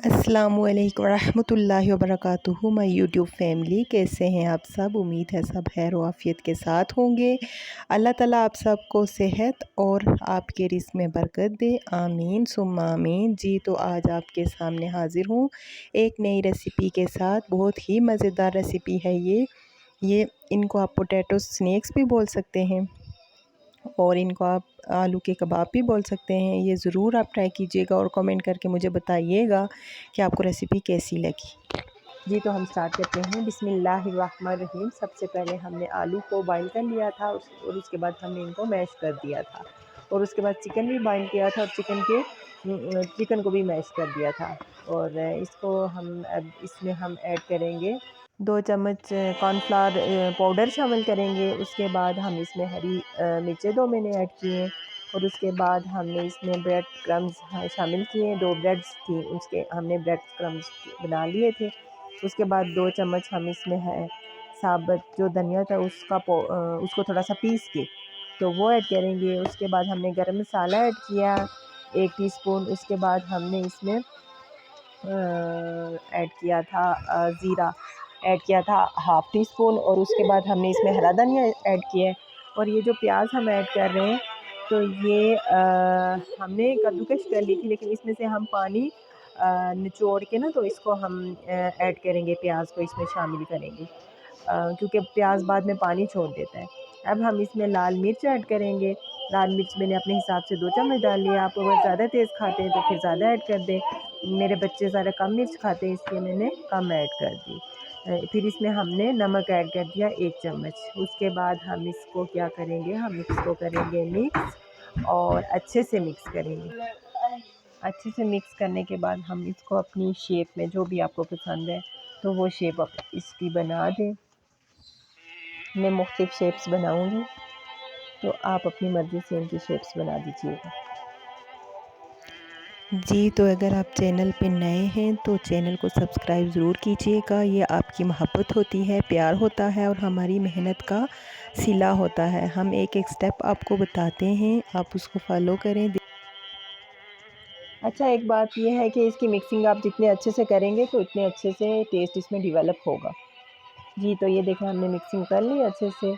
अस्सलाम वालेकुम रहमतुल्लाहि व बरकातुहू। माय यूट्यूब फैमिली, कैसे हैं आप सब? उम्मीद है सब खैर व आफियत के साथ होंगे। अल्लाह ताला आप सबको सेहत और आपके रिज़्क़ में बरकत दे, आमीन सुम्मा आमीन। जी तो आज आपके सामने हाज़िर हूँ एक नई रेसिपी के साथ। बहुत ही मज़ेदार रेसिपी है ये इनको आप पोटैटो स्नैक्स भी बोल सकते हैं और इनको आप आलू के कबाब भी बोल सकते हैं। ये ज़रूर आप ट्राई कीजिएगा और कमेंट करके मुझे बताइएगा कि आपको रेसिपी कैसी लगी। जी तो हम स्टार्ट करते हैं। बिस्मिल्लाहिर्रहमानिर्रहीम। सबसे पहले हमने आलू को बॉईल कर लिया था और उसके बाद हमने इनको मैश कर दिया था और उसके बाद चिकन भी बॉईल किया था और चिकन को भी मैश कर दिया था। और इसको अब इसमें हम ऐड करेंगे 2 चम्मच कॉर्नफ्लावर पाउडर शामिल करेंगे। उसके बाद हम इसमें हरी मिर्चें 2 मैंने ऐड किए और उसके बाद हमने इसमें ब्रेड क्रम्स शामिल किए। 2 ब्रेड्स थी, उसके हमने ब्रेड क्रम्स बना लिए थे। उसके बाद 2 चम्मच हम इसमें है साबुत जो धनिया था उसको थोड़ा सा पीस के तो वो ऐड करेंगे। उसके बाद हमने गरम मसाला ऐड किया 1 टीस्पून। उसके बाद हमने इसमें ऐड किया था ज़ीरा ऐड किया था हाफ़ टी स्पून और उसके बाद हमने इसमें हरा धनिया ऐड किया है। और ये जो प्याज हम ऐड कर रहे हैं तो ये हमने कद्दूकश कर ली थी, लेकिन इसमें से हम पानी निचोड़ के ना तो इसको हम ऐड करेंगे, प्याज को इसमें शामिल करेंगे क्योंकि प्याज बाद में पानी छोड़ देता है। अब हम इसमें लाल मिर्च ऐड करेंगे। लाल मिर्च मैंने अपने हिसाब से 2 चम्मच डाल लिया। आप अगर ज़्यादा तेज़ खाते हैं तो फिर ज़्यादा ऐड कर दें। मेरे बच्चे ज़्यादा कम मिर्च खाते हैं इसलिए मैंने कम ऐड कर दी। फिर इसमें हमने नमक ऐड कर दिया 1 चम्मच। उसके बाद हम इसको क्या करेंगे, हम इसको करेंगे मिक्स और अच्छे से मिक्स करेंगे। अच्छे से मिक्स करने के बाद हम इसको अपनी शेप में जो भी आपको पसंद है तो वो शेप आप इसकी बना दें। मैं मुख्तलिफ़ शेप्स बनाऊंगी तो आप अपनी मर्ज़ी से इनकी शेप्स बना दीजिएगा। जी तो अगर आप चैनल पे नए हैं तो चैनल को सब्सक्राइब ज़रूर कीजिएगा। ये आपकी मोहब्बत होती है, प्यार होता है और हमारी मेहनत का सिला होता है। हम एक एक स्टेप आपको बताते हैं, आप उसको फॉलो करें। अच्छा, एक बात यह है कि इसकी मिक्सिंग आप जितने अच्छे से करेंगे तो उतने अच्छे से टेस्ट इसमें डेवलप होगा। जी तो ये देखें हमने मिक्सिंग कर ली अच्छे से।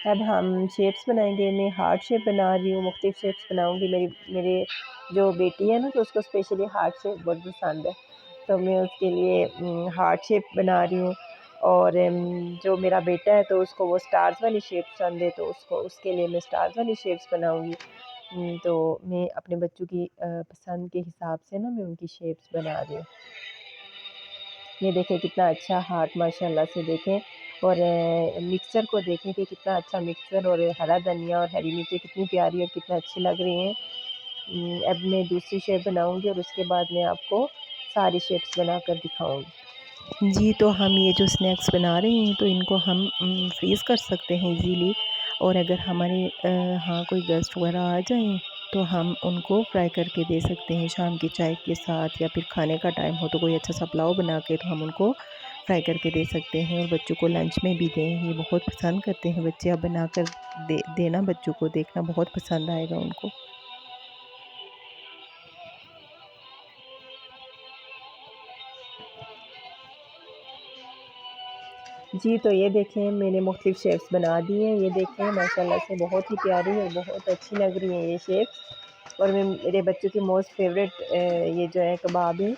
अब हम शेप्स बनाएंगे। मैं हार्ट शेप बना रही हूँ, मुख्तलिफ शेप्स बनाऊंगी। मेरे जो बेटी है ना तो उसको स्पेशली हार्ट शेप बहुत पसंद है तो मैं उसके लिए हार्ट शेप बना रही हूँ। और जो मेरा बेटा है तो उसको वो स्टार्स वाली शेप पसंद है तो उसके लिए मैं स्टार्स वाली शेप्स बनाऊँगी। तो मैं अपने बच्चों की पसंद के हिसाब से ना मैं उनकी शेप्स बना रही हूँ। ये देखें कितना अच्छा हार्ट माशाल्लाह से देखें और मिक्सचर को देखें कि कितना अच्छा मिक्सचर और हरा धनिया और हरी मिर्चें कितनी प्यारी और कितना अच्छी लग रही हैं। अब मैं दूसरी शेप बनाऊंगी और उसके बाद मैं आपको सारी शेप्स बनाकर दिखाऊंगी। जी तो हम ये जो स्नैक्स बना रहे हैं तो इनको हम फ्रीज़ कर सकते हैं इजीली। और अगर हमारे यहाँ कोई गेस्ट वगैरह आ जाएं तो हम उनको फ्राई करके दे सकते हैं शाम की चाय के साथ, या फिर खाने का टाइम हो तो कोई अच्छा सा पुलाव बना के तो हम उनको फ्राई करके दे सकते हैं और बच्चों को लंच में भी दें। ये बहुत पसंद करते हैं बच्चे। अब बनाकर देना बच्चों को, देखना बहुत पसंद आएगा उनको। जी तो ये देखें मैंने मुख्तलिफ शेप्स बना दी हैं। ये देखें माशाल्लाह से बहुत ही प्यारी और बहुत अच्छी लग रही हैं ये शेप्स। और मेरे बच्चों की मोस्ट फेवरेट ये जो है कबाब है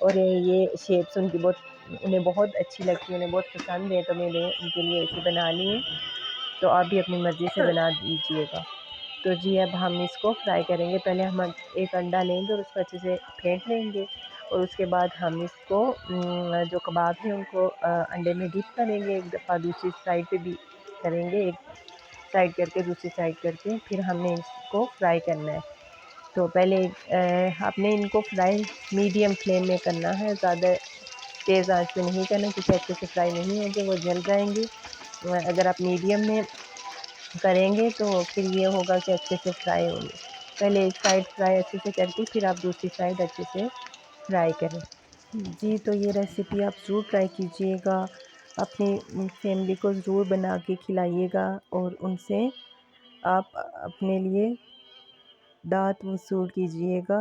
और ये शेप्स उन्हें बहुत अच्छी लगती है, उन्हें बहुत पसंद है तो मैंने उनके लिए ऐसे बना ली है। तो आप भी अपनी मर्ज़ी से बना दीजिएगा। तो जी अब हम इसको फ्राई करेंगे। पहले हम एक अंडा लेंगे और उसको अच्छे से फेंट लेंगे और उसके बाद हम इसको जो कबाब है उनको अंडे में डिप करेंगे। एक दफ़ा दूसरी साइड पे भी करेंगे, एक साइड करके दूसरी साइड करके फिर हमने इसको फ्राई करना है। तो पहले आपने इनको फ्राई मीडियम फ्लेम में करना है, ज़्यादा तेज़ आंच पे नहीं करना क्योंकि अच्छे से फ्राई नहीं होंगे, वो जल जाएंगे। अगर आप मीडियम में करेंगे तो फिर ये होगा कि अच्छे से फ्राई होंगे। पहले एक साइड फ्राई अच्छे से करके फिर आप दूसरी साइड अच्छे से फ्राई करें। जी तो ये रेसिपी आप ज़रूर ट्राई कीजिएगा, अपनी फैमिली को ज़रूर बना के खिलाइएगा और उनसे आप अपने लिए दात वसूल कीजिएगा।